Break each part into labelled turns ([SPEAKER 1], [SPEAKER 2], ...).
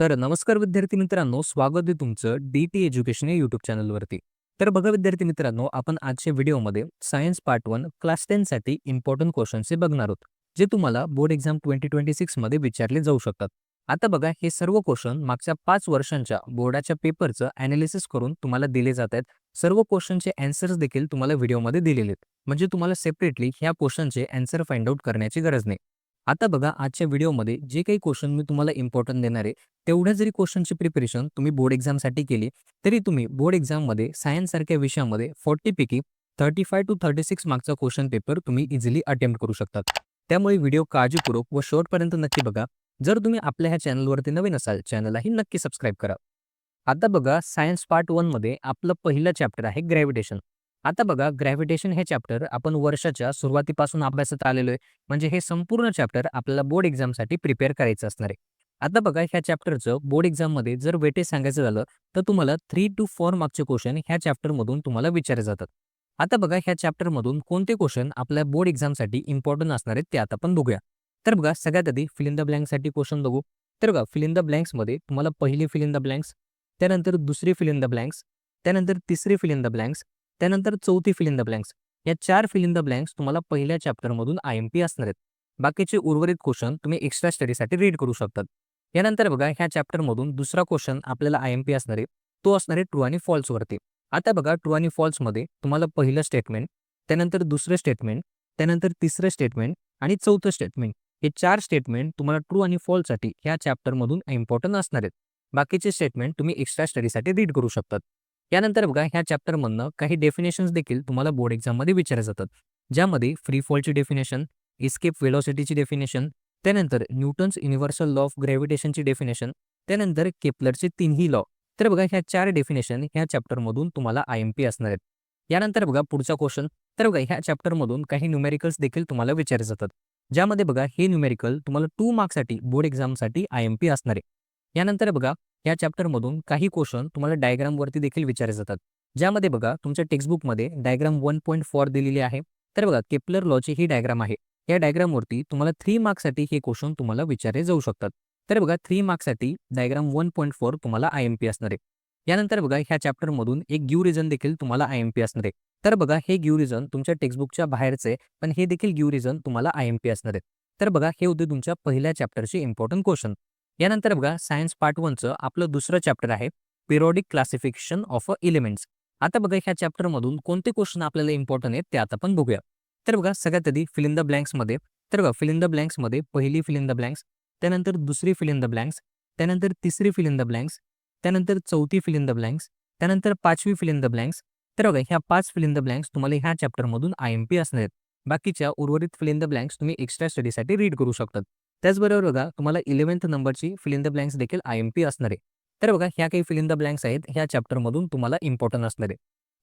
[SPEAKER 1] तर नमस्कार विद्यार्थी मित्रांनो, स्वागत आहे तुमचं डी-टी एज्युकेशन या यूट्यूब चॅनलवरती. तर बघा विद्यार्थी मित्रांनो, आपण आजच्या व्हिडिओमध्ये सायन्स पार्ट 1 क्लास 10 साठी इम्पोर्टंट क्वेश्चन्स बघणार आहोत, जे तुम्हाला बोर्ड एक्झाम 2026 मध्ये विचारले जाऊ शकतात. आता बघा, हे सर्व क्वेश्चन मागच्या 5 वर्षांच्या बोर्डाच्या पेपरचं एनालिसिस करून तुम्हाला दिले जात आहेत. सर्व क्वेश्चनचे आन्सर्स देखील तुम्हाला व्हिडिओमध्ये दिलेले आहेत. म्हणजे तुम्हाला सेपरेटली ह्या क्वेश्चनचे आन्सर फाइंड आउट करण्याची गरज नाही. आता बघा, आजच्या व्हिडिओमध्ये जे काही क्वेश्चन मी तुम्हाला इम्पोर्टंट देणार आहे, तेवढ्या जरी क्वेश्चनची प्रिपरेशन तुम्ही बोर्ड एक्झामसाठी केली, तरी तुम्ही बोर्ड एक्झाममध्ये सायन्ससारख्या विषयामध्ये 40 पैकी 35 टू 36 मार्क्सचा क्वेश्चन पेपर तुम्ही इझिली अटेम्प्ट करू शकतात. त्यामुळे व्हिडिओ काळजीपूर्वक व शेवटपर्यंत नक्की बघा. जर तुम्ही आपल्या ह्या चॅनलवरती नवीन असाल, चॅनललाही नक्की सबस्क्राईब करा. आता बघा, सायन्स पार्ट 1 मध्ये आपलं पहिलं चॅप्टर आहे ग्रॅव्हिटेशन. आता बघा, ग्रॅव्हिटेशन हे चॅप्टर आपण वर्षाच्या सुरुवातीपासून अभ्यासत आलेलो आहे. म्हणजे हे संपूर्ण चॅप्टर आपल्याला बोर्ड एक्झामसाठी प्रिपेअर करायचं असणार आहे. आता बघा, ह्या चॅप्टरचं बोर्ड एक्झाममध्ये जर वेटेज सांगायचं झालं, तर तुम्हाला 3 टू 4 मार्क्सचे क्वेश्चन ह्या चॅप्टरमधून तुम्हाला विचारले जातात. आता बघा, ह्या चॅप्टरमधून कोणते क्वेश्चन आपल्या बोर्ड एक्झामसाठी इम्पॉर्टंट असणार आहेत ते आता आपण बघूया. तर बघा, सगळ्यात आधी फिल इन द ब्लँक्ससाठी क्वेश्चन बघू. तर बघा, फिल इन द ब्लँक्समध्ये तुम्हाला पहिली फिल इन द ब्लँक्स, त्यानंतर दुसरी फिल इन द ब्लँक्स, त्यानंतर तिसरी फिल इन द ब्लँक्स, त्यानंतर चौथी फिल इन द ब्लँक्स. या 4 फिल इन द ब्लँक्स तुम्हाला पहिल्या चॅप्टरमधून आय-एम-पी असणार आहेत. बाकीचे उर्वरित क्वेश्चन तुम्ही एक्स्ट्रा स्टडीसाठी रीड करू शकतात. यानंतर बघा, ह्या चॅप्टरमधून दुसरा क्वेश्चन आपल्याला आय-एम-पी असणार आहे. तो असणार आहे ट्रू आणि फॉल्स वरती. आता बघा, ट्रू आणि फॉल्समध्ये तुम्हाला पहिलं स्टेटमेंट, त्यानंतर दुसरं स्टेटमेंट, त्यानंतर तिसरं स्टेटमेंट आणि चौथं स्टेटमेंट, हे 4 स्टेटमेंट तुम्हाला ट्रू आणि फॉल्ससाठी ह्या चॅप्टरमधून इम्पॉर्टंट असणार आहेत. बाकीचे स्टेटमेंट तुम्ही एक्स्ट्रा स्टडीसाठी रीड करू शकतात. यानंतर बघा, ह्या चॅप्टरमधनं काही डेफिनेशन्स देखील तुम्हाला बोर्ड एक्झाममध्ये विचारले जातात. ज्यामध्ये फ्री फॉलची डेफिनेशन, एस्केप वेलॉसिटीची डेफिनेशन, त्यानंतर न्यूटन्स युनिव्हर्सल लॉ ऑफ ग्रॅव्हिटेशनची डेफिनेशन, त्यानंतर केपलरचे 3ही लॉ. तर बघा, ह्या 4 डेफिनेशन ह्या चॅप्टरमधून तुम्हाला आय-एम-पी असणार आहेत. यानंतर बघा, पुढचा क्वेश्चन. तर बघा, ह्या चॅप्टरमधून काही न्यूमेरिकल्स देखील तुम्हाला विचारले जातात. ज्यामध्ये बघा, हे न्यूमेरिकल तुम्हाला 2 मार्क्ससाठी बोर्ड एक्झामसाठी आय-एम-पी असणार आहे. यानंतर बघा, या चॅप्टरमधून काही क्वेश्चन तुम्हाला डायग्रामवरती देखील विचारले जातात. ज्यामध्ये बघा, तुमच्या टेक्स्टबुकमध्ये डायग्राम 1.4 दिलेली आहे. तर बघा, केपलर लॉची ही डायग्राम आहे. या डायग्रामवरती तुम्हाला 3 मार्क्ससाठी हे क्वेश्चन तुम्हाला विचारले जाऊ शकतात. तर बघा, 3 मार्क्ससाठी डायग्राम 1.4 तुम्हाला आय-एम-पी असणार आहे. यानंतर बघा, ह्या चॅप्टरमधून एक गिव्ह रिझन देखील तुम्हाला आय-एम-पी असणार आहे. तर बघा, हे गिव्ह रिझन तुमच्या टेक्स्टबुकच्या बाहेरचे, पण हे देखील गिव्ह रिझन तुम्हाला आय-एम-पी असणार आहे. तर बघा, हे होते तुमच्या पहिल्या चॅप्टरचे इम्पॉर्टंट क्वेश्चन. यानंतर बघा, सायन्स पार्ट 1चं आपलं दुसरं चॅप्टर आहे पिरियॉडिक क्लासिफिकेशन ऑफ एलिमेंट्स. आता बघा, ह्या चॅप्टरमधून कोणते क्वेश्चन आपल्याला इम्पॉर्टंट आहेत ते आता आपण बघूया. तर बघा, सगळ्यात आधी फिल इन द ब्लँक्समध्ये. तर बघा, फिल इन द ब्लँक्समध्ये पहिली फिल इन द ब्लँक्स, त्यानंतर दुसरी फिल इन द ब्लँक्स, त्यानंतर तिसरी फिल इन द ब्लँक्स, त्यानंतर चौथी फिल इन द ब्लँक्स, त्यानंतर पाचवी फिल इन द ब्लँक्स. तर बघा, ह्या 5 फिल इन द ब्लँक्स तुम्हाला ह्या चॅप्टरमधून आय-एम-पी असणार आहेत. बाकीच्या उर्वरित फिल इन द ब्लँक्स तुम्ही एक्स्ट्रा स्टडीसाठी रीड करू शकतात. त्याचबरोबर बघा, तुम्हाला 11th नंबरची फिल इन द ब्लँक्स देखील आय-एम-पी असणार आहे. तर बघा, ह्या काही फिल इन द ब्लँक्स आहेत ह्या चॅप्टरमधून तुम्हाला इम्पॉर्टंट असणार आहे.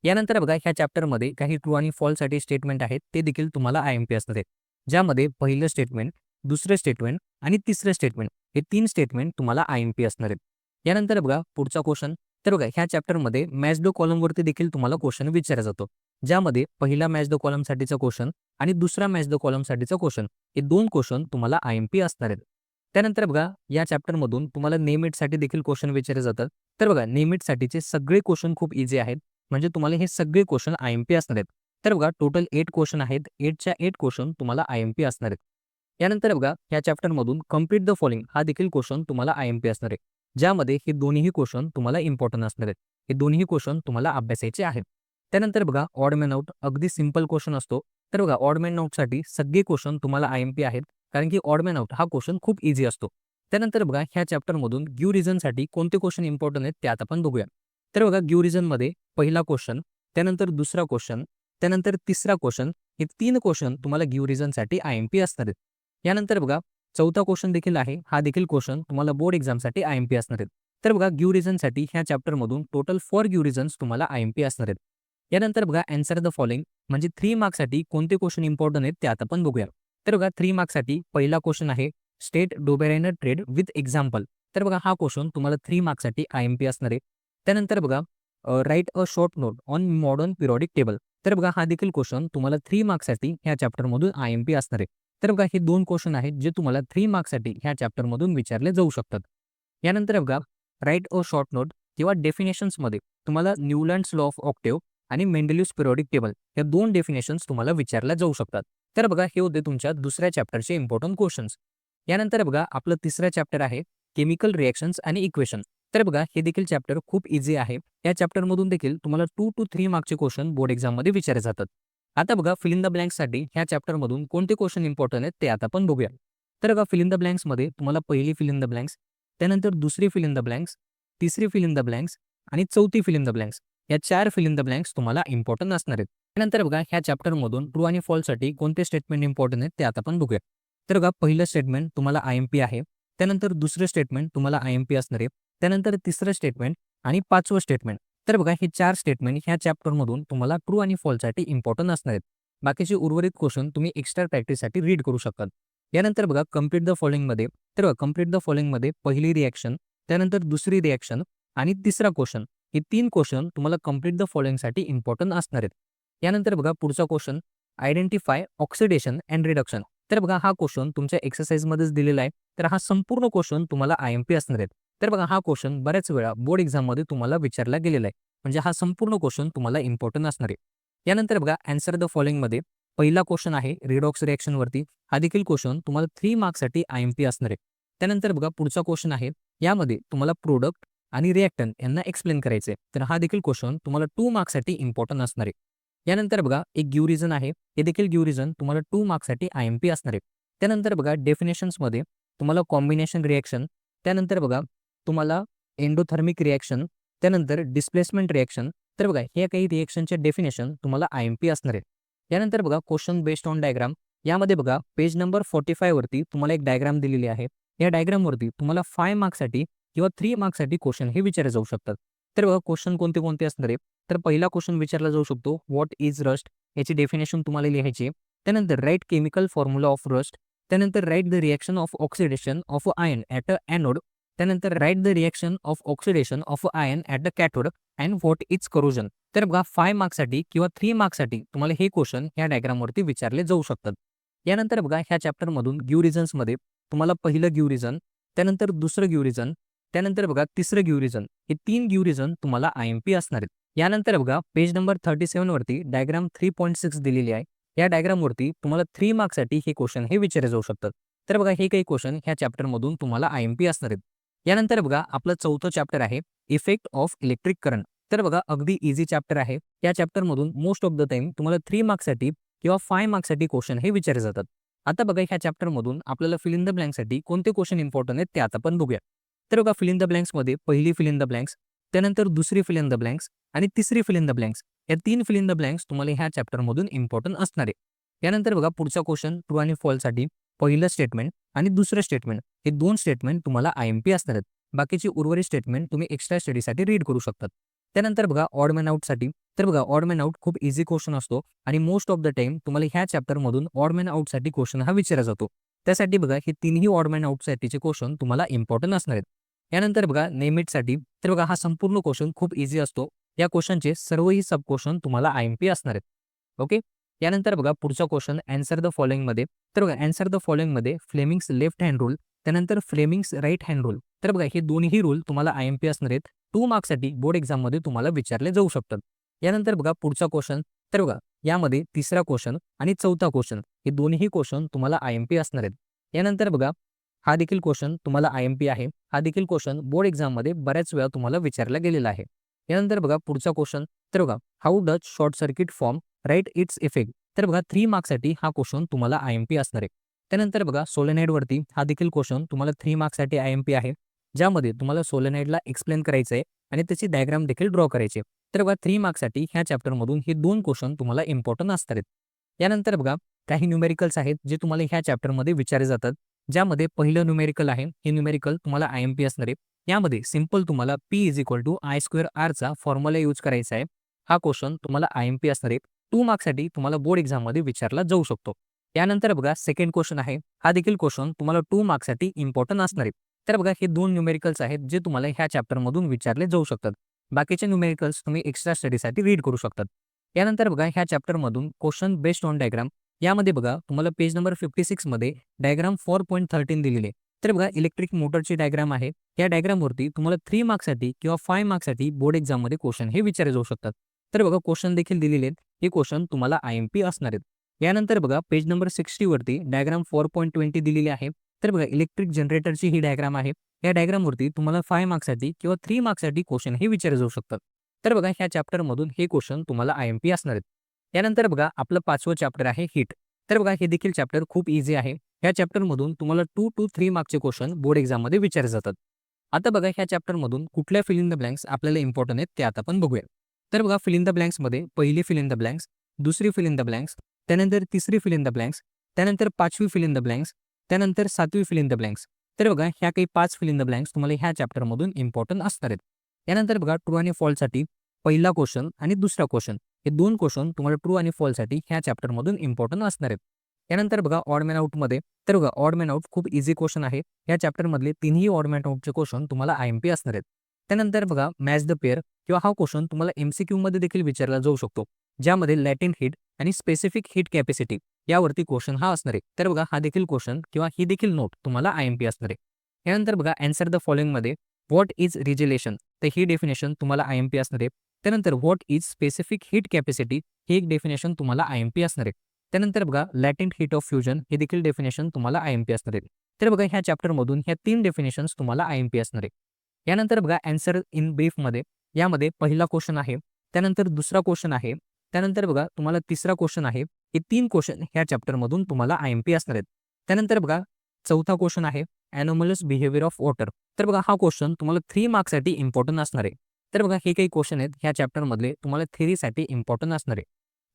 [SPEAKER 1] यानंतर बघा, ह्या चॅप्टरमध्ये काही ट्रू आणि फॉल्ससाठी स्टेटमेंट आहेत ते देखील तुम्हाला आय-एम-पी असणार आहेत. ज्यामध्ये पहिलं स्टेटमेंट, दुसरं स्टेटमेंट आणि तिसरं स्टेटमेंट, हे 3 स्टेटमेंट तुम्हाला आय-एम-पी असणार आहेत. यानंतर बघा, पुढचा क्वेश्चन. तर बघा, ह्या चॅप्टरमध्ये मॅच द कॉलमवरती देखील तुम्हाला क्वेश्चन विचारला जातो. ज्यामध्ये पहिला मॅच द कॉलमसाठीचा क्वेश्चन आणि दुसरा मॅच द कॉलमसाठीचा क्वेश्चन, हे 2 क्वेश्चन तुम्हाला आय-एम-पी असणार आहेत. त्यानंतर बघा, या चॅप्टरमधून तुम्हाला नेम इटसाठी देखील क्वेश्चन विचारले जातात. तर बघा, नेम इटसाठीचे सगळे क्वेश्चन खूप इझी आहेत. म्हणजे तुम्हाला हे सगळे क्वेश्चन आय-एम-पी असणार आहेत. तर बघा, टोटल 8 क्वेश्चन आहेत. 8च्या 8 क्वेश्चन तुम्हाला आय-एम-पी असणार आहेत. यानंतर बघा, या चॅप्टरमधून कंप्लीट द फॉलोइंग हा देखील क्वेश्चन तुम्हाला आय-एम-पी असणार आहे. ज्यामध्ये हे दोन्हीही क्वेश्चन तुम्हाला इम्पॉर्टंट असणार आहेत. हे दोन्ही क्वेश्चन तुम्हाला अभ्यासायचे आहेत. त्यानंतर बघा, ऑड मॅन आउट अगदी सिंपल क्वेश्चन असतो. तर बघा, ऑड मॅन आउटसाठी सगळे क्वेश्चन तुम्हाला आय-एम-पी आहेत. कारण की ऑड मॅन आउट हा क्वेश्चन खूप इझी असतो. त्यानंतर बघा, ह्या चॅप्टरमधून गिव्ह रिझनसाठी कोणते क्वेश्चन इम्पॉर्टंट आहेत ते आता आपण बघूया. तर बघा, गिव्ह रिझनमध्ये पहिला क्वेश्चन, त्यानंतर दुसरा क्वेश्चन, त्यानंतर तिसरा क्वेश्चन, हे 3 क्वेश्चन तुम्हाला गिव्ह रिझनसाठी आय-एम-पी असणार आहेत. यानंतर बघा, चौथा क्वेश्चन देखील आहे. हा देखील क्वेश्चन तुम्हाला बोर्ड एक्झामसाठी आय-एम-पी असणार आहेत. तर बघा, गिव्ह रिझनसाठी ह्या चॅप्टरमधून टोटल 4 गिव्ह रिझन्स तुम्हाला आय-एम-पी असणार आहेत. यानंतर बघा, आन्सर द फॉलोइंग म्हणजे 3 मार्क्ससाठी कोणते क्वेश्चन इम्पॉर्टंट आहेत ते आता आपण बघूया. तर बघा, 3 मार्क्ससाठी पहिला क्वेश्चन आहे state Dobereiner trade with example. तर बघा, हा क्वेश्चन तुम्हाला 3 मार्क्ससाठी आय-एम-पी असणार आहे. त्यानंतर बघा, right a short note on modern periodic table. तर बघा, हा देखील क्वेश्चन तुम्हाला 3 मार्क्ससाठी ह्या चॅप्टरमधून आय-एम-पी असणार आहे. तर बघा, हे 2 क्वेश्चन आहेत जे तुम्हाला 3 मार्क्ससाठी ह्या चॅप्टरमधून विचारले जाऊ शकतात. यानंतर बघा राईट अ शॉर्ट नोट किंवा डेफिनेशन्समध्ये तुम्हाला न्यूलँड्स लॉ ऑफ ऑक्टेव्ह आणि मेंडेलियस पिरियडिक टेबल या 2 डेफिनेशन्स तुम्हाला विचारल्या जाऊ शकतात. तर बघा हे होते तुमच्या दुसऱ्या चॅप्टरचे इम्पॉर्टंट क्वेश्चन्स. यानंतर बघा आपलं तिसरं चॅप्टर आहे केमिकल रिएक्शन्स आणि इक्वेशन. तर बघा हे देखील चॅप्टर खूप इझी आहे. या चॅप्टरमधून देखील तुम्हाला 2 to 3 मार्क्सचे क्वेश्चन बोर्ड एक्झाममध्ये विचारले जातात. आता बघा फिल इन द ब्लँक्ससाठी ह्या चॅप्टरमधून कोणते क्वेश्चन इम्पॉर्टंट आहेत ते आता आपण बघूया. तर बघा फिल इन द ब्लँक्समध्ये तुम्हाला पहिली फिल इन द ब्लँक्स, त्यानंतर दुसरी फिल इन द ब्लँक्स, तिसरी फिल इन द ब्लँक्स आणि चौथी फिल इन द ब्लँक्स या 4 फिल इन द ब्लँक्स तुम्हाला इम्पॉर्टंट असणार आहेत. त्यानंतर बघा ह्या चॅप्टरमधून ट्रू आणि फॉल्ससाठी कोणते स्टेटमेंट इम्पॉर्टंट आहेत ते आता आपण बघूया. तर बघा पहिलं स्टेटमेंट तुम्हाला IMP आहे. त्यानंतर दुसरं स्टेटमेंट तुम्हाला IMP असणार आहे. त्यानंतर तिसरं स्टेटमेंट आणि 5वं स्टेटमेंट. तर बघा हे 4 स्टेटमेंट ह्या चॅप्टरमधून तुम्हाला ट्रू आणि फॉल्ससाठी इम्पॉर्टंट असणार आहेत. बाकीचे उर्वरित क्वेश्चन तुम्ही एक्स्ट्रा प्रॅक्टिससाठी रीड करू शकतात. यानंतर बघा कंप्लीट द फॉलोइंगमध्ये तर बघा कंप्लीट द फॉलोइंगमध्ये पहिली रिएक्शन, त्यानंतर दुसरी रिएक्शन आणि तिसरा क्वेश्चन हे 3 क्वेश्चन तुम्हाला कंप्लीट द फॉलोइंगसाठी इम्पॉर्टंट असणार आहेत. यानंतर बघा पुढचा question identify oxidation and reduction. तर बघा हा क्वेश्चन तुमच्या एक्सरसाइजमध्येच दिलेला आहे. तर हा संपूर्ण क्वेश्चन तुम्हाला IMP असणार आहेत. तर बघा हा क्वेश्चन बऱ्याच वेळा बोर्ड एक्झाममध्ये तुम्हाला विचारला गेलेला आहे. म्हणजे हा संपूर्ण क्वेश्चन तुम्हाला इम्पॉर्टंट असणार आहे. यानंतर बघा आन्सर द फॉलोइंगमध्ये पहिला क्वेश्चन आहे रिडॉक्स रिएक्शनवरती. हा देखील क्वेश्चन तुम्हाला 3 मार्क्ससाठी IMP असणार आहे. त्यानंतर बघा पुढचा क्वेश्चन आहे यामध्ये तुम्हाला प्रोडक्ट आणि रिएक्टंट यांना एक्सप्लेन करायचे. तर हा देखील क्वेश्चन तुम्हाला 2 मार्क्ससाठी इम्पॉर्टंट असणार आहे. यानंतर बघा एक गिव रिझन आहे. हे देखील गिव रिझन तुम्हाला 2 मार्क्ससाठी IMP असणार आहे. त्यानंतर बघा डेफिनेशन्समध्ये तुम्हाला कॉम्बिनेशन रिएक्शन, त्यानंतर बघा तुम्हाला एंडोथर्मिक रिएक्शन, त्यानंतर डिस्प्लेसमेंट रिएक्शन. तर बघा हे काही रिएक्शनचे डेफिनेशन तुम्हाला IMP असणार आहे. यानंतर बघा क्वेश्चन बेस्ड ऑन डायग्राम. यामध्ये बघा पेज नंबर 45 वरती तुम्हाला एक डायग्राम दिलेली आहे. या डायग्रामवरती तुम्हाला 5 मार्क्ससाठी किंवा 3 मार्क्ससाठी क्वेश्चन हे विचारले जाऊ शकतात. तर बघा क्वेश्चन कोणते कोणते असणार आहे. तर पहिला क्वेश्चन विचारला जाऊ शकतो व्हॉट इज रस्ट, याची डेफिनेशन तुम्हाला लिहायची आहे. त्यानंतर write chemical formula of rust, त्यानंतर write the reaction of oxidation of iron at a anode, त्यानंतर write the reaction of oxidation of iron at the cathode and what is corrosion. तर बघा 5 मार्क्ससाठी किंवा 3 मार्क्ससाठी तुम्हाला हे क्वेश्चन ह्या डायग्रामवरती विचारले जाऊ शकतात. यानंतर बघा ह्या चॅप्टरमधून गिव रिझन्समध्ये तुम्हाला पहिलं गिव रिझन, त्यानंतर दुसरं गिव रिझन, त्यानंतर बघा तिसरं गिव रिझन हे 3 गिव रिझन तुम्हाला IMP असणार आहेत. यानंतर बघा पेज नंबर 37 वरती डायग्राम 3.6 दिलेली आहे. या डायग्रामवरती तुम्हाला 3 मार्क्ससाठी हे क्वेश्चन हे विचारले जाऊ शकतात. तर बघा हे काही क्वेश्चन ह्या चॅप्टरमधून तुम्हाला IMP असणार आहेत. यानंतर बघा आपलं चौथं चॅप्टर आहे इफेक्ट ऑफ इलेक्ट्रिक करंट. तर बघा अगदी इझी चॅप्टर आहे. या चॅप्टरमधून मोस्ट ऑफ द टाइम तुम्हाला 3 मार्क्ससाठी किंवा 5 मार्क्ससाठी क्वेश्चन हे विचारले जातात. आता बघा ह्या चॅप्टरमधून आपल्याला फिल इन द ब्लँक्ससाठी कोणते क्वेश्चन इम्पॉर्टंट आहेत ते आता आपण बघूया. तर बघा फिल इन द ब्लँक्समध्ये पहिली फिल इन द ब्लँक्स, त्यानंतर दुसरी फिल इन द ब्लँक्स आणि तिसरी फिल इन द ब्लँक्स या 3 फिल इन द ब्लँक्स तुम्हाला ह्या चॅप्टरमधून इम्पॉर्टंट असणार आहे. यानंतर बघा पुढचा क्वेश्चन ट्रू आणि फॉल्ससाठी पहिलं स्टेटमेंट आणि दुसरं स्टेटमेंट हे 2 स्टेटमेंट तुम्हाला IMP असणार आहेत. बाकीची उर्वरित स्टेटमेंट तुम्ही एक्स्ट्रा स्टडीसाठी रीड करू शकतात. त्यानंतर बघा ऑड मॅन आउटसाठी. तर बघा ऑड मॅन आउट खूप इझी क्वेश्चन असतो आणि मोस्ट ऑफ द टाइम तुम्हाला ह्या चॅप्टरमधून ऑड मॅन आउटसाठी क्वेश्चन हा विचारला जातो. त्यासाठी बघा हे तिन्ही ऑड मॅन आउटसाठीचे क्वेश्चन तुम्हाला इम्पॉर्टंट असणार आहेत. यानंतर बघा नेमिटसाठी. तर बघा हा संपूर्ण क्वेश्चन खूप इझी असतो. या क्वेश्चनचे सर्वही सब क्वेश्चन तुम्हाला IMP असणार आहेत. ओके. यानंतर बघा पुढचा क्वेश्चन अँसर द फॉलोइंगमध्ये. तर बघा अँसर द फॉलोइंगमध्ये फ्लेमिंग्स लेफ्ट हँड रूल, त्यानंतर फ्लेमिंग्स राईट हँड रूल. तर बघा हे दोन्ही रूल तुम्हाला IMP असणार आहेत. 2 मार्क्ससाठी बोर्ड एक्झाममध्ये तुम्हाला विचारले जाऊ शकतात. यानंतर बघा पुढचा क्वेश्चन. तर बघा यामध्ये तिसरा क्वेश्चन आणि चौथा क्वेश्चन हे दोन्ही क्वेश्चन तुम्हाला IMP असणार आहेत. यानंतर बघा हा देखील क्वेश्चन तुम्हाला IMP आहे. हा देखील क्वेश्चन बोर्ड एक्झाममध्ये बऱ्याच वेळा तुम्हाला विचारला गेलेला आहे. यानंतर बघा पुढचा क्वेश्चन. तर बघा how does short circuit form write its effect. तर बघा 3 मार्क्ससाठी हा क्वेश्चन तुम्हाला IMP असणार आहे. त्यानंतर बघा सोलेनाइडवरती हा देखील क्वेश्चन तुम्हाला 3 मार्क्ससाठी IMP आहे. ज्यामध्ये तुम्हाला सोलेनाइडला एक्सप्लेन करायचं आहे आणि त्याची डायग्राम देखील ड्रॉ करायची आहे. तर बघा 3 मार्क्ससाठी ह्या चॅप्टरमधून हे 2 क्वेश्चन तुम्हाला इम्पॉर्टंट असणार आहेत. यानंतर बघा काही न्यूमेरिकल्स आहेत जे तुम्हाला ह्या चॅप्टरमध्ये विचारले जातात. ज्यामध्ये पहिलं न्यूमेरिकल आहे. हे न्यूमेरिकल तुम्हाला IMP असणार आहे. यामध्ये सिंपल तुम्हाला P = I² चा फॉर्म्युला यूज करायचा आहे. हा क्वेश्चन तुम्हाला IMP असणार आहे. 2 मार्क्ससाठी तुम्हाला बोर्ड एक्झाममध्ये विचारला जाऊ शकतो. यानंतर बघा सेकंड क्वेश्चन आहे. हा देखील क्वेश्चन तुम्हाला 2 मार्क्ससाठी इम्पॉर्टंट असणार आहे. तर बघा हे 2 न्यूमेरिकल्स आहेत जे तुम्हाला ह्या चॅप्टरमधून विचारले जाऊ शकतात. बाकीचे न्यूमेरिकल्स तुम्ही एक्स्ट्रा स्टडीसाठी रीड करू शकतात. यानंतर बघा ह्या चॅप्टरमधून क्वेश्चन बेस्ड ऑन डायग्राम. यामध्ये बघा तुम्हाला पेज नंबर 56 मध्ये डायग्राम 4.13 दिलेली आहे. तर बघा इलेक्ट्रिक मोटरची डायग्राम आहे. या डायग्रामवरती तुम्हाला 3 मार्क्ससाठी किंवा 5 मार्क्ससाठी बोर्ड एक्झाममध्ये क्वेश्चन हे विचारले जाऊ शकतात. तर बघा क्वेश्चन देखील दिलेले आहेत. हे क्वेश्चन तुम्हाला IMP असणार आहेत. यानंतर बघा पेज नंबर 60 वरती डायग्राम 4.20 दिलेली आहे. तर बघा इलेक्ट्रिक जनरेटरची ही डायग्राम आहे. या डायग्रामवरती तुम्हाला 5 मार्क्ससाठी किंवा 3 मार्क्ससाठी क्वेश्चन हे विचारले जाऊ शकतात. तर बघा ह्या चॅप्टरमधून हे क्वेश्चन तुम्हाला IMP असणार आहेत. यानंतर बघा आपलं 5वं चॅप्टर आहे हीट. तर बघा हे देखील चॅप्टर खूप ईझी आहे. ह्या चॅप्टरमधून तुम्हाला 2 to 3 मार्क्सचे क्वेश्चन बोर्ड एक्झाममध्ये विचारले जातात. आता बघा ह्या चॅप्टरमधून कुठल्या फिल इन द ब्लँक्स आपल्याला इम्पॉर्टंट आहेत ते आता आपण बघूया. तर बघा फिल इन द ब्लँक्समध्ये पहिली फिल इन द ब्लँक्स, दुसरी फिल इन द ब्लँक्स, त्यानंतर तिसरी फिल इन द ब्लँक्स, त्यानंतर 5वी फिल इन द ब्लँक्स, त्यानंतर 7वी फिल इन द ब्लँक्स. तर बघा ह्या काही 5 फिल इन द ब्लँक्स तुम्हाला ह्या चॅप्टरमधून इम्पॉर्टंट असणार आहेत. यानंतर बघा ट्रू आणि फॉल्ससाठी पहिला क्वेश्चन आणि दुसरा क्वेश्चन हे 2 क्वेश्चन तुम्हाला ट्रू आणि फॉल्ससाठी ह्या चॅप्टरमधून इम्पॉर्टंट असणार आहेत. यानंतर बघा ऑड मॅन आउटमध्ये तर बघा ऑड मॅन आउट खूप इझी क्वेश्चन आहे. या चॅप्टरमधले तिन्ही ऑड मॅन आउटचे क्वेश्चन तुम्हाला IMP असणार आहेत. त्यानंतर बघा मॅच द पेअर किंवा हा क्वेश्चन तुम्हाला MCQ मध्ये देखील विचारला जाऊ शकतो, ज्यामध्ये लॅटेंट हीट आणि स्पेसिफिक हीट कॅपॅसिटी यावरती क्वेश्चन हा असणार आहे. तर बघा हा देखील क्वेश्चन किंवा ही देखील नोट तुम्हाला IMP असणार आहे. यानंतर बघा आन्सर द फॉलोइंगमध्ये व्हॉट इज रिजेलेशन तर ही डेफिनेशन तुम्हाला IMP असणार आहे. त्यानंतर what is specific heat capacity ही एक डेफिनेशन तुम्हाला IMP असणार आहे. त्यानंतर बघा लॅटेंट हीट ऑफ फ्युजन हे देखील डेफिनेशन तुम्हाला IMP असणार आहे. तर बघा ह्या चॅप्टरमधून ह्या 3 डेफिनेशन्स तुम्हाला IMP असणार आहे. यानंतर बघा आन्सर इन ब्रीफमध्ये यामध्ये पहिला क्वेश्चन आहे, त्यानंतर दुसरा क्वेश्चन आहे, त्यानंतर बघा तुम्हाला तिसरा क्वेश्चन आहे. हे 3 क्वेश्चन ह्या चॅप्टरमधून तुम्हाला IMP असणार आहेत. त्यानंतर बघा चौथा क्वेश्चन आहे ॲनोमलस बिहेवियर ऑफ वॉटर. तर बघा हा क्वेश्चन तुम्हाला 3 मार्क्ससाठी इम्पॉर्टंट असणार आहे. तर बघा हे काही क्वेश्चन आहेत ह्या चॅप्टरमधले तुम्हाला थेरीसाठी इम्पॉर्टंट असणार आहे.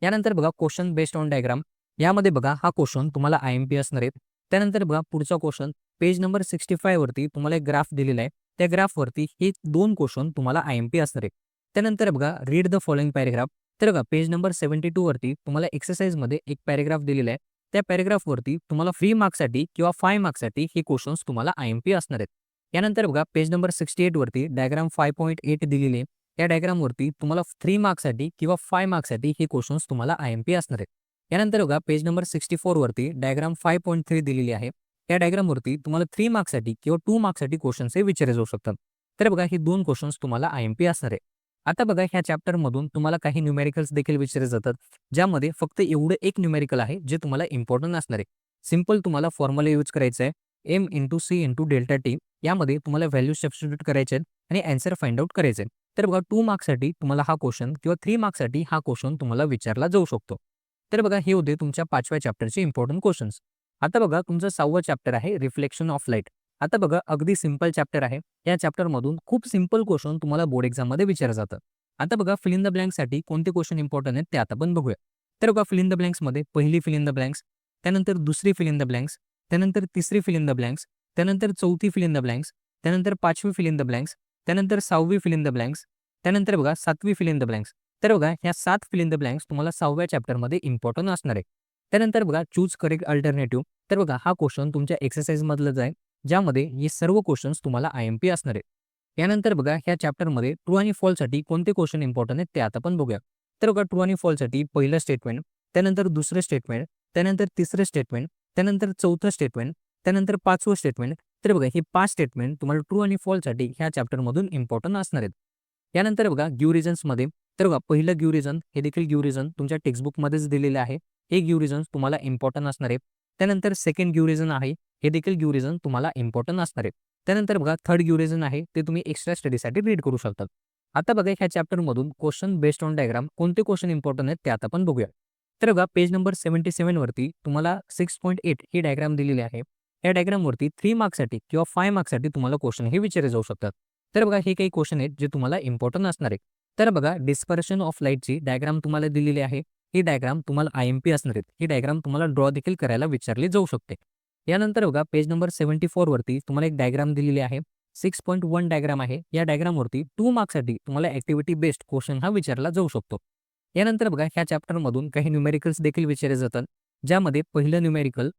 [SPEAKER 1] यानंतर बघा क्वेश्चन बेस्ड ऑन डायग्राम यामध्ये बघा हा क्वेश्चन तुम्हाला IMP असणार आहेत. त्यानंतर बघा पुढचा क्वेश्चन पेज नंबर 65 वरती तुम्हाला एक ग्राफ दिलेला आहे. त्या ग्राफवरती हे 2 क्वेश्चन तुम्हाला IMP असणार आहे. त्यानंतर बघा रीड द फॉलोइंग पॅरेग्राफ. तर बघा पेज नंबर 72 वरती तुम्हाला एक्सरसाइजमध्ये एक पॅरेग्राफ दिलेला आहे. त्या पॅरेग्राफवरती तुम्हाला 3 मार्क्ससाठी किंवा 5 मार्क्ससाठी हे क्वेश्चन्स तुम्हाला IMP असणार आहेत. यानंतर बघा पेज नंबर 68 वरती डायग्राम 5.8 दिलेली आहे. या डायग्रामवरती तुम्हाला 3 मार्क्ससाठी किंवा 5 मार्क्ससाठी हे क्वेश्चन्स तुम्हाला IMP असणार आहेत. यानंतर बघा पेज नंबर 64 वरती डायग्राम 5.3 दिलेली आहे. या डायग्रामवरती तुम्हाला 3 मार्क्ससाठी किंवा 2 मार्क्ससाठी क्वेश्चन्स हे विचारले जाऊ शकतात. तर बघा हे 2 क्वेश्चन्स तुम्हाला IMP असणार आहे. आता बघा ह्या चॅप्टरमधून तुम्हाला काही न्यूमेरिकल्स देखील विचारले जातात, ज्यामध्ये फक्त एवढं एक न्यूमेरिकल आहे जे तुम्हाला इम्पॉर्टंट असणार आहे. सिंपल तुम्हाला फॉर्म्युला यूज करायचा आहे M × C × डेल्टा टी. यामध्ये तुम्हाला व्हॅल्यू सबस्टिट्यूट करायचे आहेत आणि आन्सर फाइंड आउट करायचे आहे. तर बघा 2 मार्क्ससाठी तुम्हाला हा क्वेश्चन किंवा 3 मार्क्ससाठी हा क्वेश्चन तुम्हाला विचारला जाऊ शकतो. तर बघा हे होते तुमच्या 5व्या चॅप्टरचे इम्पॉर्टंट क्वेश्चन्स. आता बघा तुमचं 6वं चॅप्टर आहे रिफ्लेक्शन ऑफ लाईट. आता बघा अगदी सिंपल चॅप्टर आहे. या चॅप्टरमधून खूप सिंपल क्वेश्चन तुम्हाला बोर्ड एक्झाममध्ये विचारलं जातं. आता बघा फिल इन द ब्लँक्ससाठी कोणते क्वेश्चन इम्पॉर्टंट आहेत ते आता आपण बघूया. तर बघा फिल इन द ब्लँक्समध्ये पहिली फिल इन द ब्लँक्स, त्यानंतर दुसरी फिल इन द ब्लँक्स, त्यानंतर तिसरी फिल इन द ब्लँक्स, त्यानंतर चौथी फिल इन द ब्लँक्स, त्यानंतर 5वी फिल इन द ब्लँक्स, त्यानंतर 6वी फिल इन द ब्लँक्स, त्यानंतर बघा 7वी फिल इन द ब्लँक्स. तर बघा ह्या 7 फिल इन द ब्लँक्स तुम्हाला 6व्या चॅप्टरमध्ये इम्पॉर्टंट असणार आहे. त्यानंतर बघा चूज करेक्ट अल्टरनेटिव्ह. तर बघा हा क्वेश्चन तुमच्या एक्सरसाइजमधलंच आहे, ज्यामध्ये हे सर्व क्वेश्चन्स तुम्हाला IMP असणार आहे. यानंतर बघा ह्या चॅप्टरमध्ये ट्रू आणि फॉल्ससाठी कोणते क्वेश्चन इम्पॉर्टंट आहेत ते आता पण बघूया. तर बघा ट्रू आणि फॉल्ससाठी पहिलं स्टेटमेंट, त्यानंतर दुसरं स्टेटमेंट, त्यानंतर तिसरं स्टेटमेंट, त्यानंतर चौथं स्टेटमेंट, त्यानंतर 5वं स्टेटमेंट. तर बघा हे 5 स्टेटमेंट तुम्हाला ट्रू आणि फॉल्ससाठी ह्या चॅप्टरमधून इम्पॉर्टंट असणार आहेत. यानंतर बघा गिव्ह रिझन्समध्ये तर बघा पहिलं गिव्ह रिझन हे देखील गिव्ह रिझन तुमच्या टेक्स्टबुकमध्येच दिलेलं आहे. हे गिव्ह रिझन्स तुम्हाला इम्पॉर्टंट असणार आहे. त्यानंतर सेकंड गिव्ह रिझन आहे, हे देखील गिव्ह रिझन तुम्हाला इम्पॉर्टंट असणार आहे. त्यानंतर बघा थर्ड गिव्ह रिझन आहे, ते तुम्ही एक्स्ट्रा स्टडीसाठी रीड करू शकतात. आता बघा ह्या चॅप्टरमधून क्वेश्चन बेस्ड ऑन डायग्राम कोणते क्वेश्चन इम्पॉर्टंट आहेत ते आता पण बघूया. तर बघा पेज नंबर 77 वरती तुम्हाला 6.8 ही डायग्राम दिलेली आहे. या डायग्रामवरती 3 मार्क्ससाठी किंवा 5 मार्क्ससाठी तुम्हाला क्वेश्चन हे विचारले जाऊ शकतात. तर बघा हे काही क्वेश्चन आहेत जे तुम्हाला इम्पॉर्टंट असणार आहे. तर बघा डिस्पर्शन ऑफ लाईटची डायग्राम तुम्हाला दिलेली आहे. ही डायग्राम तुम्हाला IMP असणार आहेत. ही डायग्राम तुम्हाला ड्रॉ देखील करायला विचारली जाऊ शकते. यानंतर बघा पेज नंबर 74 वरती तुम्हाला एक डायग्राम दिलेली आहे. 6.1 डायग्राम आहे. या डायग्रामवरती 2 मार्क्ससाठी तुम्हाला ॲक्टिव्हिटी बेस्ड क्वेश्चन हा विचारला जाऊ शकतो. यानंतर बघा ह्या चॅप्टरमधून काही न्यूमेरिकल्स देखील विचारले जातात, ज्यामध्ये पहिलं न्यूमेरिकल,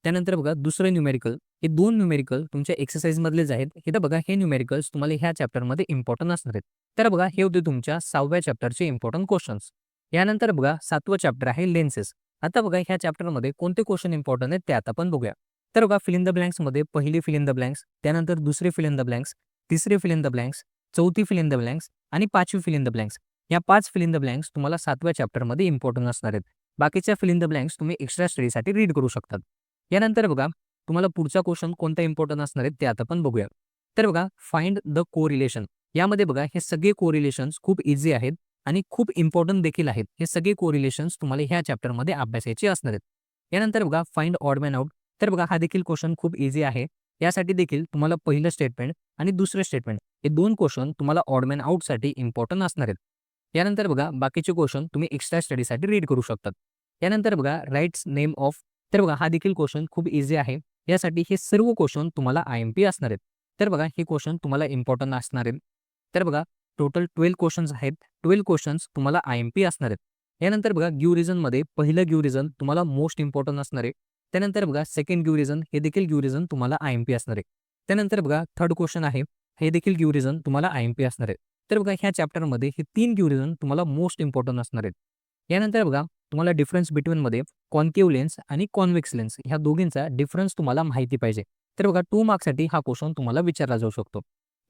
[SPEAKER 1] त्यानंतर बघा दुसरं न्यूमेरिकल, हे 2 न्यूमेरिकल तुमच्या एक्सरसाइजमधलेच आहेत. इथं बघा हे न्यूमेरिकल्स तुम्हाला ह्या चॅप्टरमध्ये इम्पॉर्टंट असणार आहेत. तर बघा हे होते तुमच्या 6व्या चॅप्टरचे इम्पॉर्टंट क्वेश्चन्स. यानंतर बघा 7वं चॅप्टर आहे लेन्सेस. आता बघा ह्या चॅप्टरमध्ये कोणते क्वेश्चन इम्पॉर्टंट आहेत ते आता पण बघूया. तर बघा फिल इन द ब्लँक्समध्ये पहिली फिल इन द ब्लँक्स, त्यानंतर दुसरी फिल इन द ब्लँक्स, तिसरी फिल इन द ब्लँक्स, चौथी फिल इन द ब्लँक्स आणि पाचवी फिल इन द ब्लँक्स. या 5 फिल इन द ब्लँक्स तुम्हाला 7व्या चॅप्टरमध्ये इम्पोर्टंट असणार आहेत. बाकीच्या फिल इन द ब्लँक्स तुम्ही एक्स्ट्रा स्टडीसाठी रीड करू शकतात. यानंतर बघा तुम्हाला पुढचा क्वेश्चन कोणता इम्पोर्टंट असणार आहे ते आता आपण बघूया. तर बघा फाइंड द कोरिलेशन. यामध्ये बघा हे सगळे कोरिलेशन्स खूप इझी आहेत आणि खूप इम्पोर्टंट देखील आहेत. हे सगळे कोरिलेशन्स तुम्हाला ह्या चॅप्टरमध्ये अभ्यासायचे असणार आहेत. यानंतर बघा फाइंड ऑड मॅन आउट. तर बघा हा देखील क्वेश्चन खूप इझी आहे. यासाठी देखील तुम्हाला पहिलं स्टेटमेंट आणि दुसरं स्टेटमेंट हे 2 क्वेश्चन तुम्हाला ऑड मॅन आउटसाठी इम्पोर्टंट असणार आहेत. यानंतर बघा बाकीचे क्वेश्चन तुम्ही एक्स्ट्रा स्टडीसाठी रीड करू शकतात. यानंतर बघा राइट्स नेम ऑफ. तर बघा हा देखील क्वेश्चन खूप इझी आहे. यासाठी हे सर्व क्वेश्चन तुम्हाला IMP असणार आहेत. तर बघा हे क्वेश्चन तुम्हाला इम्पोर्टंट असणार आहेत. तर बघा टोटल 12 क्वेश्चन्स आहेत. 12 क्वेश्चन्स तुम्हाला IMP असणार आहेत. यानंतर बघा गिव्ह रिझनमध्ये पहिलं गिव्ह रिझन तुम्हाला मोस्ट इम्पोर्टंट असणार आहे. त्यानंतर बघा सेकंड गिव्ह रिझन हे देखील गिव्ह रिझन तुम्हाला IMP असणार आहे. त्यानंतर बघा थर्ड क्वेश्चन आहे. हे देखील गिव्ह रिझन तुम्हाला IMP असणार आहे. तर बघा ह्या चॅप्टरमध्ये हे 3 गिव्ह रिझन तुम्हाला मोस्ट इम्पोर्टंट असणार आहेत. यानंतर बघा तुम्हाला डिफरन्स बिटवीनमध्ये कॉन्केव्ह लेन्स आणि कॉन्व्हेक्स लेन्स ह्या दोघींचा डिफरन्स तुम्हाला माहिती पाहिजे. तर बघा 2 मार्क्ससाठी हा क्वेश्चन तुम्हाला विचारला जाऊ शकतो.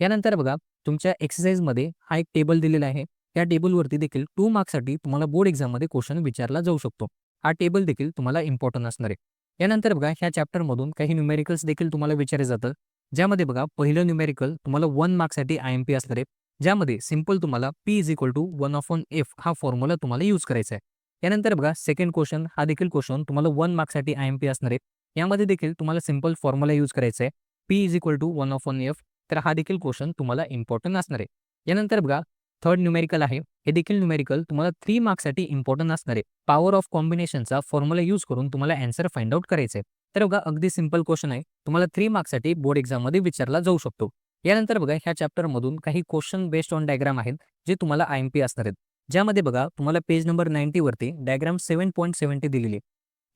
[SPEAKER 1] यानंतर बघा तुमच्या एक्सरसाइजमध्ये हा एक टेबल दिलेला आहे. या टेबलवरती देखील 2 मार्क्ससाठी तुम्हाला बोर्ड एक्झाममध्ये क्वेश्चन विचारला जाऊ शकतो. हा टेबल देखील तुम्हाला इम्पोर्टंट असणार आहे. यानंतर बघा ह्या चॅप्टरमधून काही न्यूमेरिकल्स देखील तुम्हाला विचारले जातात. ज्यामध्ये बघा पहिलं न्यूमेरिकल तुम्हाला 1 मार्क्ससाठी IMP असणार आहे. ज्यामध्ये सिंपल तुम्हाला P = 1/F हा फॉर्म्युला तुम्हाला यूज करायचा आहे. यानंतर बघा सेकंड क्वेश्चन हा देखील क्वेश्चन तुम्हाला 1 मार्क्ससाठी IMP असणार आहे. यामध्ये देखील तुम्हाला सिंपल फॉर्म्युला यूज करायचा आहे. P = 1/F. तर हा देखील क्वेश्चन तुम्हाला इम्पोर्टंट असणार आहे. यानंतर बघा थर्ड न्यूमेरिकल आहे. हे देखील न्यूमेरिकल तुम्हाला 3 मार्क्ससाठी इम्पोर्टंट असणार आहे. पॉवर ऑफ कॉम्बिनेशनचा फॉर्म्युला यूज करून तुम्हाला आन्सर फाइंड आउट करायचं आहे. तर बघा अगदी सिंपल क्वेश्चन आहे. तुम्हाला 3 मार्क्ससाठी बोर्ड एक्झाममध्ये विचारला जाऊ शकतो. यानंतर बघा ह्या चॅप्टरमधून काही क्वेश्चन बेस्ड ऑन डायग्राम आहेत जे तुम्हाला IMP असणार आहेत. ज्यामध्ये बघा तुम्हाला पेज नंबर 90 वरती डायग्राम 7.70 दिलेली आहे.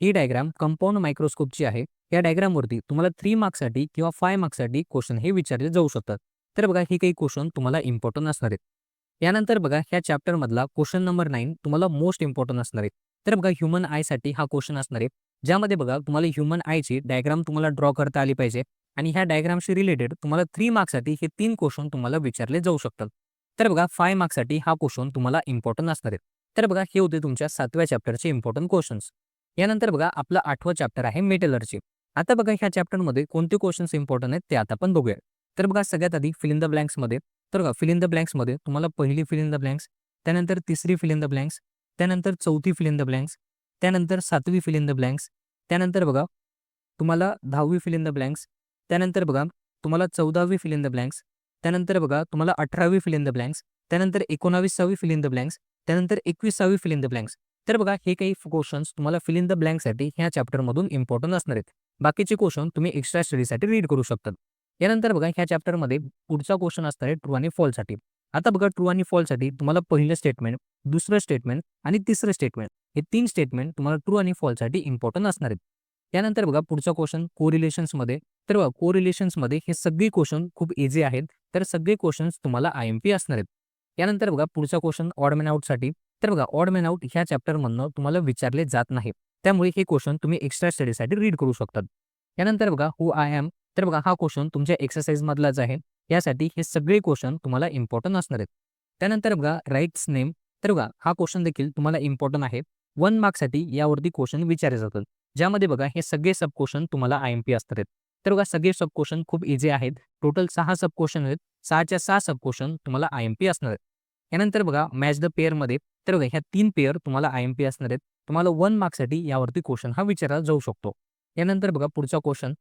[SPEAKER 1] ही डायग्राम कंपाऊंड मायक्रोस्कोपची आहे. या डायग्रामवरती तुम्हाला 3 मार्क्ससाठी किंवा 5 मार्क्ससाठी क्वेश्चन हे विचारले जाऊ शकतात. तर बघा हे काही क्वेश्चन तुम्हाला इम्पोर्टंट असणार आहेत. यानंतर बघा ह्या चॅप्टरमधला क्वेश्चन नंबर 9 तुम्हाला मोस्ट इम्पोर्टंट असणार आहे. तर बघा ह्यूमन आयसाठी हा क्वेश्चन असणार आहे. ज्यामध्ये बघा तुम्हाला ह्यूमन आयची डायग्राम तुम्हाला ड्रॉ करता आली पाहिजे आणि ह्या डायग्रामशी रिलेटेड तुम्हाला 3 मार्क्ससाठी हे 3 क्वेश्चन तुम्हाला विचारले जाऊ शकतात. तर बघा 5 मार्क्ससाठी हा क्वेश्चन तुम्हाला इम्पोर्टंट असणार आहे. तर बघा हे होते तुमच्या 7व्या चॅप्टरचे इम्पोर्टंट क्वेश्चन्स. यानंतर बघा आपलं 8वं चॅप्टर आहे मेटलर्जी. आता बघा ह्या चॅप्टरमध्ये कोणते क्वेश्चन्स इम्पोर्टंट आहेत ते आता आपण बघूया. तर बघा सगळ्यात आधी फिल इन द ब्लँक्समध्ये. तर बघा फिल इन द ब्लँक्समध्ये तुम्हाला पहिली फिल इन द ब्लँक्स, त्यानंतर तिसरी फिल इन द ब्लँक्स, त्यानंतर चौथी फिल इन द ब्लँक्स, त्यानंतर 7वी फिल इन द ब्लँक्स, त्यानंतर बघा तुम्हाला 10वी फिल इन द ब्लँक्स, त्यानंतर बघा तुम्हाला 14वी फिल इन द ब्लँक्स, त्यानंतर बघा तुम्हाला 18वी फिल इन द ब्लँक्स, त्यानंतर 19वी फिल इन द ब्लँक्स, त्यानंतर 21वी फिल इन द ब्लँक्स. तर बघा हे काही क्वेश्चन्स तुम्हाला फिल इन द ब्लँकसाठी ह्या चॅप्टरमधून इम्पोर्टंट असणार आहेत. बाकीचे क्वेश्चन तुम्ही एक्स्ट्रा स्टडीसाठी रीड करू शकतात. यानंतर बघा ह्या चॅप्टरमध्ये पुढचा क्वेश्चन असणार आहे ट्रू आणि फॉल्ससाठी. आता बघा ट्रू आणि फॉल्ससाठी तुम्हाला पहिलं स्टेटमेंट, दुसरं स्टेटमेंट आणि तिसरं स्टेटमेंट हे 3 स्टेटमेंट तुम्हाला ट्रू आणि फॉल्ससाठी इम्पोर्टंट असणार आहेत. यानंतर बघा पुढचा क्वेश्चन कोरिलेशन्समध्ये. तर बघा कोरिलेशन्समध्ये हे सगळे क्वेश्चन खूप इझी आहेत. तर सगळे क्वेश्चन्स तुम्हाला IMP असणार आहेत. यानंतर बघा पुढचा क्वेश्चन ऑड मॅन आउटसाठी. तर बघा ऑड मॅन आउट ह्या चॅप्टरमधनं तुम्हाला विचारले जात नाही. त्यामुळे हे क्वेश्चन तुम्ही एक्स्ट्रा स्टडीसाठी रीड करू शकतात. यानंतर बघा हू आय एम. तर बघा हा क्वेश्चन तुमच्या एक्सरसाइजमधलाच आहे. यासाठी हे सगळे क्वेश्चन तुम्हाला इम्पोर्टंट असणार आहेत. त्यानंतर बघा राइट्स नेम. तर बघा हा क्वेश्चन देखील तुम्हाला इम्पोर्टंट आहे. 1 मार्क्ससाठी यावरती क्वेश्चन विचारले जातात. ज्यामध्ये बघा हे सगळे सब क्वेश्चन तुम्हाला IMP असणार आहेत. तर बघा सगळे सब क्वेश्चन खूप इझी आहेत. टोटल 6 सब क्वेश्चन आहेत. 6च्या 6 सब क्वेश्चन तुम्हाला IMP असणार आहेत. यानंतर बघा मॅच द पेअरमध्ये. तर बघा ह्या 3 पेअर तुम्हाला IMP असणार आहेत. तुम्हाला 1 मार्क्ससाठी यावरती क्वेश्चन हा विचारला जाऊ शकतो. यानंतर बघा पुढचा क्वेश्चन.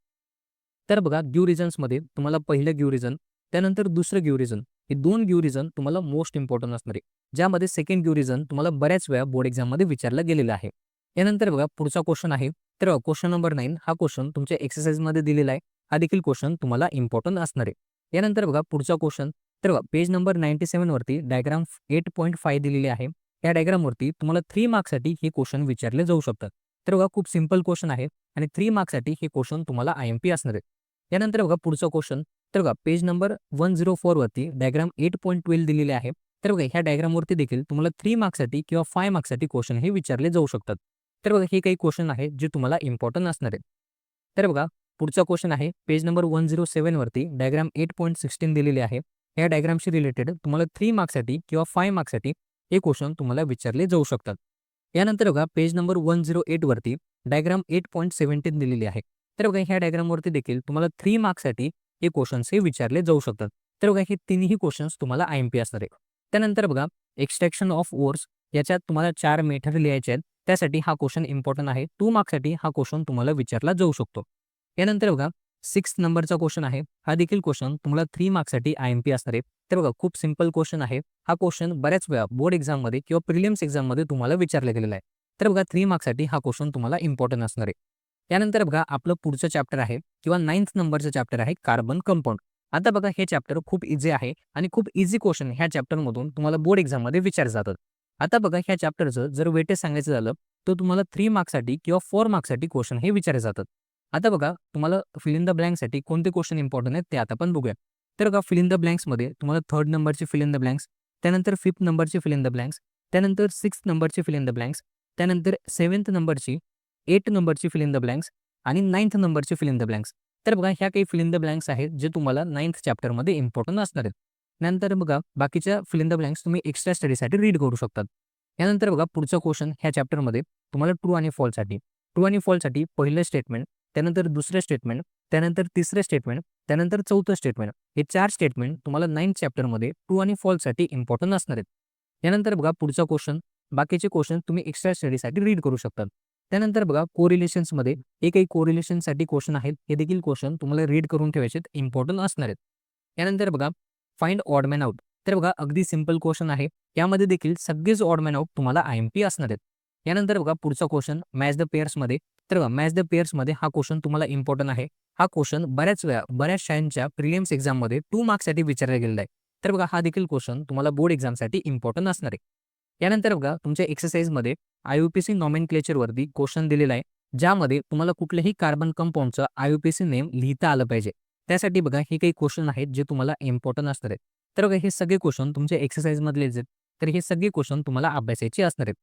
[SPEAKER 1] तर बघा गिव्ह रिझन्समध्ये तुम्हाला पहिलं गिव्ह रिझन, त्यानंतर दुसरं गिव्ह रिझन हे 2 गिव्ह रिझन तुम्हाला मोस्ट इम्पोर्टंट असणार आहे. ज्यामध्ये सेकंड गिव्ह रिझन तुम्हाला बऱ्याच वेळा बोर्ड एक्झाममध्ये विचारला गेलेला आहे. यानंतर बघा पुढचा क्वेश्चन आहे. तर क्वेश्चन नंबर 9 हा क्वेश्चन तुमच्या एक्सरसाइजमध्ये दिलेला आहे. हा देखील क्वेश्चन तुम्हाला इम्पोर्टंट असणार आहे. यानंतर बघा पुढचा क्वेश्चन. तर बघा पेज नंबर 97 वरती डायग्राम 8.5 दिलेली आहे. या डायग्रामवरती तुम्हाला 3 मार्क्ससाठी हे क्वेश्चन विचारले जाऊ शकतात. तर बघा खूप सिंपल क्वेश्चन आहे आणि 3 मार्क्ससाठी हे क्वेश्चन तुम्हाला IMP असणार आहे. यानंतर बघा पुढचा क्वेश्चन. तर बघा पेज नंबर 104 वरती डायग्राम 8.12 दिलेले आहे. तर बघा ह्या डायग्रामवरती देखील तुम्हाला 3 मार्क्ससाठी किंवा 5 मार्क्ससाठी क्वेश्चन हे विचारले जाऊ शकतात. तर बघा हे काही क्वेश्चन आहेत जे तुम्हाला इम्पोर्टंट असणार आहेत. तर बघा पुढचा क्वेश्चन आहे पेज नंबर 107 वरती डायग्राम 8.16 दिलेली आहे. या डायग्रामशी रिलेटेड तुम्हाला 3 मार्क्ससाठी किंवा 5 मार्क्ससाठी हे क्वेश्चन तुम्हाला विचारले जाऊ शकतात. यानंतर बघा पेज नंबर 108 वरती डायग्राम 8.17 दिलेली आहे. तर बघा ह्या डायग्रामवरती देखील तुम्हाला 3 मार्क्ससाठी हे क्वेश्चन्स हे विचारले जाऊ शकतात. तर बघा हे तिन्ही क्वेश्चन्स तुम्हाला IMP असणार आहे. त्यानंतर बघा एक्सट्रॅक्शन ऑफ ओर्स याच्यात तुम्हाला 4 मेथड लिहायचे आहेत. त्यासाठी हा क्वेश्चन इम्पॉर्टंट आहे. 2 मार्क्ससाठी हा क्वेश्चन तुम्हाला विचारला जाऊ शकतो. यानंतर बघा 6 नंबरचा क्वेश्चन आहे. हा देखील क्वेश्चन तुम्हाला 3 मार्क्ससाठी IMP असणार आहे. तर बघा खूप सिंपल क्वेश्चन आहे. हा क्वेश्चन बऱ्याच वेळा बोर्ड एक्झाममध्ये किंवा प्रिलिम्स एक्झाममध्ये तुम्हाला विचारला गेलेला आहे. तर बघा 3 मार्क्ससाठी हा क्वेश्चन तुम्हाला इम्पॉर्टंट असणार आहे. त्यानंतर बघा आपलं पुढचं चॅप्टर आहे किंवा 9th नंबरचं चॅप्टर आहे कार्बन कंपाऊंड. आता बघा हे चॅप्टर खूप इझी आहे आणि खूप इझी क्वेश्चन ह्या चॅप्टरमधून तुम्हाला बोर्ड एक्झाममध्ये विचारले जातात. आता बघा ह्या चॅप्टरचं जर वेटेज सांगायचं झालं तर तुम्हाला 3 मार्क्ससाठी किंवा 4 मार्क्ससाठी क्वेश्चन हे विचारले जातात. आता बघा तुम्हाला फिल इन द ब्लँक्ससाठी कोणते क्वेश्चन इम्पॉर्टंट आहेत ते आता पण बघूया. तर बघा फिल इन द ब्लँक्समध्ये तुम्हाला 3rd नंबरचे फिल इन द ब्लँक्स, त्यानंतर 5th नंबरचे फिल इन द ब्लँक्स, त्यानंतर 6th नंबरचे फिल इन द ब्लँक्स, त्यानंतर 7th नंबरची, 8th नंबरची फिल इन द ब्लँक्स आणि 9th नंबरचे फिल इन द ब्लँक्स. तर बघा ह्या काही फिल इन द ब्लँक्स आहेत जे तुम्हाला 9th चॅप्टरमध्ये इम्पॉर्टंट असणार आहेत. नंतर बघा बाकीच्या फिल इन द ब्लँक्स तुम्ही एक्स्ट्रा स्टडीसाठी रीड करू शकतात. यानंतर बघा पुढचा क्वेश्चन ह्या चॅप्टरमध्ये तुम्हाला ट्रू आणि फॉल्ससाठी. ट्रू आणि फॉल्ससाठी पहिलं स्टेटमेंट, त्यानंतर दुसरं स्टेटमेंट, त्यानंतर तिसरं स्टेटमेंट, त्यानंतर चौथं स्टेटमेंट. हे 4 स्टेटमेंट तुम्हाला 9th चॅप्टरमध्ये ट्रू आणि फॉल्ससाठी इम्पॉर्टंट असणार आहेत. यानंतर बघा पुढचा क्वेश्चन, बाकीचे क्वेश्चन तुम्ही एक्स्ट्रा स्टडीसाठी रीड करू शकतात. त्यानंतर बघा कोरिलेशन्समध्ये हे काही कोरिलेशनसाठी क्वेश्चन आहेत. हे देखील क्वेश्चन तुम्हाला रीड करून ठेवायचे इम्पॉर्टंट असणार आहेत. यानंतर बघा फाइंड ऑड मॅन आउट. तर बघा अगदी सिंपल क्वेश्चन आहे. यामध्ये देखील सगळेच ऑड मॅन आउट तुम्हाला IMP असणार आहेत. यानंतर बघा पुढचा क्वेश्चन मॅच द पेअर्समध्ये. तर बघा मॅच द पेअर्समध्ये हा क्वेश्चन तुम्हाला इम्पॉर्टंट आहे. हा क्वेश्चन बऱ्याच वेळा बऱ्याच शाळांच्या प्रिलिम्स एक्झाममध्ये 2 मार्क्ससाठी विचारला गेलेला आहे. तर बघा हा देखील क्वेश्चन तुम्हाला बोर्ड एक्झामसाठी इम्पॉर्टंट असणार आहे. यानंतर बघा तुमच्या एक्सरसाइजमध्ये IUPAC नॉमेनक्लेचरवरती क्वेश्चन दिलेला आहे, ज्यामध्ये तुम्हाला कुठल्याही कार्बन कंपाऊंडचं IUPAC नेम लिहिता आलं पाहिजे. त्यासाठी बघा हे काही क्वेश्चन आहेत जे तुम्हाला इम्पॉर्टंट असणार आहेत. तर बघा हे सगळे क्वेश्चन तुमच्या एक्सरसाइजमधलेच आहेत. तर हे सगळे क्वेश्चन तुम्हाला अभ्यासायचे असणार आहेत.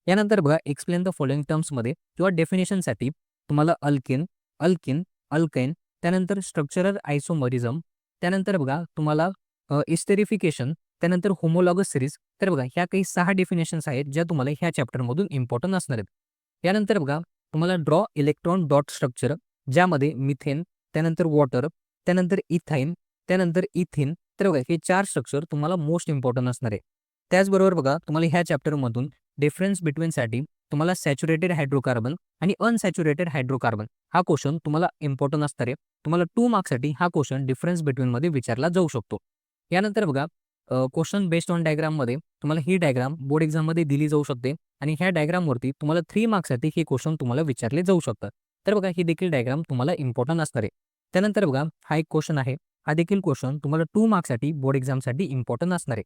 [SPEAKER 1] यानंतर बघा एक्सप्लेन द फॉलोइंग टर्म्समध्ये किंवा डेफिनेशनसाठी तुम्हाला अल्केन, अल्किन, अल्काइन, त्यानंतर स्ट्रक्चरल आयसोमरिझम, त्यानंतर बघा तुम्हाला इस्टेरिफिकेशन, त्यानंतर होमोलॉगस सिरीज. तर बघा ह्या काही 6 डेफिनेशन्स आहेत ज्या तुम्हाला ह्या चॅप्टरमधून इम्पॉर्टंट असणार आहेत. यानंतर बघा तुम्हाला ड्रॉ इलेक्ट्रॉन डॉट स्ट्रक्चर, ज्यामध्ये मिथेन, त्यानंतर वॉटर, त्यानंतर इथाईन, त्यानंतर इथिन. तर बघा हे 4 स्ट्रक्चर तुम्हाला मोस्ट इम्पॉर्टंट असणार आहे. त्याचबरोबर बघा तुम्हाला ह्या चॅप्टरमधून डिफरन्स बिटवीनसाठी तुम्हाला सॅच्युरेटेड हायड्रोकार्बन आणि अनसॅच्युरेटेड हायड्रोकार्बन हा क्वेश्चन तुम्हाला इम्पॉर्टंट असणार आहे. तुम्हाला 2 मार्क्ससाठी हा क्वेश्चन डिफरन्स बिटवीनमध्ये विचारला जाऊ शकतो. यानंतर बघा क्वेश्चन बेस्ड ऑन डायग्राममध्ये तुम्हाला ही डायग्राम बोर्ड एक्झाममध्ये दिली जाऊ शकते आणि ह्या डायग्रामवरती तुम्हाला 3 मार्क्ससाठी हे क्वेश्चन तुम्हाला विचारले जाऊ शकतात. तर बघा ही देखील डायग्राम तुम्हाला इम्पॉर्टंट असणार आहे. त्यानंतर बघा हा एक क्वेश्चन आहे. हा देखील क्वेश्चन तुम्हाला 2 मार्क्ससाठी बोर्ड एक्झामसाठी इम्पॉर्टंट असणार आहे.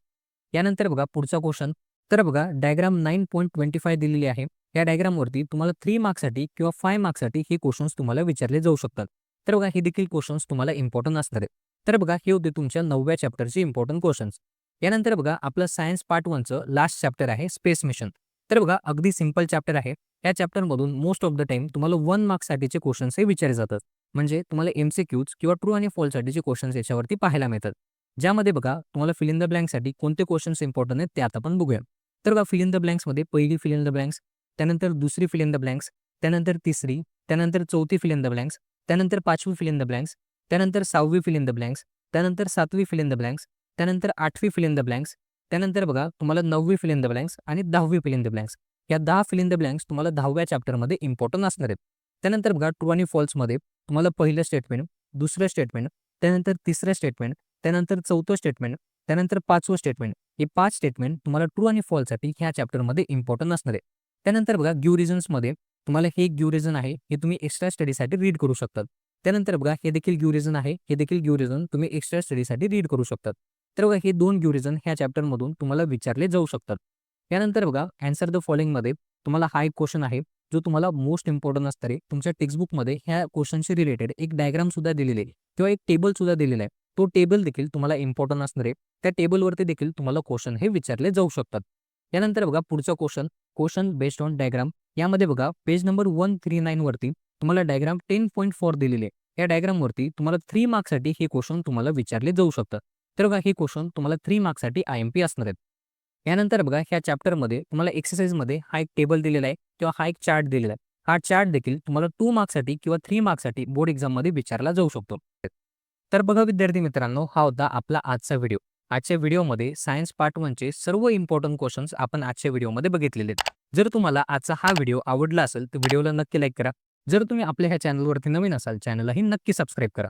[SPEAKER 1] यानंतर बघा पुढचा क्वेश्चन, तर बघा डायग्राम 9.25 दिलेली आहे. या डायग्रामवरती तुम्हाला 3 मार्क्ससाठी किंवा 5 मार्क्ससाठी हे क्वेश्चन्स तुम्हाला विचारले जाऊ शकतात. तर बघा हे देखील क्वेश्चन्स तुम्हाला इम्पॉर्टंट असणार आहेत. तर बघा हे होते तुमच्या 9व्या चॅप्टरचे इम्पॉर्टंट क्वेश्चन्स. यानंतर बघा आपलं सायन्स पार्ट 1चं लास्ट चॅप्टर आहे स्पेस मिशन. तर बघा अगदी सिंपल चॅप्टर आहे. या चॅप्टरमधून मोस्ट ऑफ द टाइम तुम्हाला 1 मार्क्ससाठीचे क्वेश्चन्स हे विचारले जातात. म्हणजे तुम्हाला MCQs किंवा ट्रू आणि फॉल्ससाठीचे क्वेश्चन्स याच्यावरती पाहायला मिळतात. ज्यामध्ये बघा तुम्हाला फिल इन द ब्लँक्ससाठी कोणते क्वेश्चन्स इम्पॉर्टंट आहेत ते आता आपण बघूया. तर बघा फिल इन द ब्लँक्समध्ये पहिली फिल इन द ब्लँक्स, त्यानंतर दुसरी फिल इन द ब्लँक्स, त्यानंतर तिसरी, त्यानंतर चौथी फिल इन द ब्लँक्स, त्यानंतर 5वी फिल इन द ब्लँक्स, त्यानंतर 6वी फिल इन द ब्लँक्स, त्यानंतर 7वी फिल इन द ब्लँक्स, त्यानंतर 8वी फिल इन द ब्लँक्स, त्यानंतर बघा तुम्हाला 9वी फिल इन द ब्लँक्स आणि 10वी फिल इन द ब्लँक्स. या 10 फिल इन द ब्लँक्स तुम्हाला 10व्या चॅप्टरमध्ये इम्पॉर्टंट असणार आहेत. त्यानंतर बघा ट्रू आणि फॉल्समध्ये तुम्हाला पहिलं स्टेटमेंट, दुसरं स्टेटमेंट, त्यानंतर तिसरं स्टेटमेंट, त्यानंतर चौथं स्टेटमेंट, त्यानंतर 5वं स्टेटमेंट. हे 5 स्टेटमेंट तुम्हाला ट्रू आणि फॉल्ससाठी ह्या चॅप्टरमध्ये इम्पॉर्टंट असणार आहे. त्यानंतर बघा गिव्ह रिझन्समध्ये तुम्हाला हे गिव्ह रिझन आहे, हे तुम्ही एक्स्ट्रा स्टडीसाठी रीड करू शकतात. त्यानंतर बघा हे देखील गिव्ह रिझन आहे, हे देखील गिव्ह रिझन तुम्ही एक्स्ट्रा स्टडीसाठी रीड करू शकतात. तर बघा हे 2 गिव्ह रिझन ह्या चॅप्टरमधून तुम्हाला विचारले जाऊ शकतात. यानंतर बघा अँसर द फॉलोइंगमध्ये तुम्हाला हा एक क्वेश्चन आहे जो तुम्हाला मोस्ट इम्पॉर्टंट असणार आहे. तुमच्या टेक्स्टबुकमध्ये ह्या क्वेश्चनशी रिलेटेड एक डायग्राम सुद्धा दिलेली आहे किंवा एक टेबल सुद्धा दिलेला आहे. तो टेबल देखील तुम्हाला इम्पॉर्टंट असणार आहे. त्या टेबलवरती देखील तुम्हाला क्वेश्चन हे विचारले जाऊ शकतात. यानंतर बघा पुढचा question, question based on diagram. यामध्ये बघा पेज नंबर 139 वरती तुम्हाला डायग्राम 10.4 दिलेली आहे. या डायग्रामवरती तुम्हाला 3 मार्क्ससाठी हे क्वेश्चन तुम्हाला विचारले जाऊ शकतात. तर बघा हे क्वेश्चन तुम्हाला 3 मार्क्ससाठी IMP असणार आहेत. यानंतर बघा ह्या चॅप्टरमध्ये तुम्हाला एक्सरसाइजमध्ये हा एक टेबल दिलेला आहे किंवा हा एक चार्ट दिलेला आहे. हा चार्ट देखील तुम्हाला 2 मार्क्ससाठी किंवा 3 मार्क्ससाठी बोर्ड एक्झाममध्ये विचारला जाऊ शकतो. तर बघा विद्यार्थी मित्रांनो, हा होता आपला आजचा व्हिडिओ. आजच्या व्हिडिओमध्ये सायन्स पार्ट 1 चे सर्व इम्पोर्टंट क्वेश्चन्स आपण आजच्या व्हिडिओमध्ये बघितलेले आहेत. जर तुम्हाला आजचा हा व्हिडिओ आवडला असेल तर व्हिडिओला नक्की लाईक करा. जर तुम्ही आपल्या ह्या चॅनलवरती नवीन असाल, चॅनललाही नक्की सबस्क्राईब करा.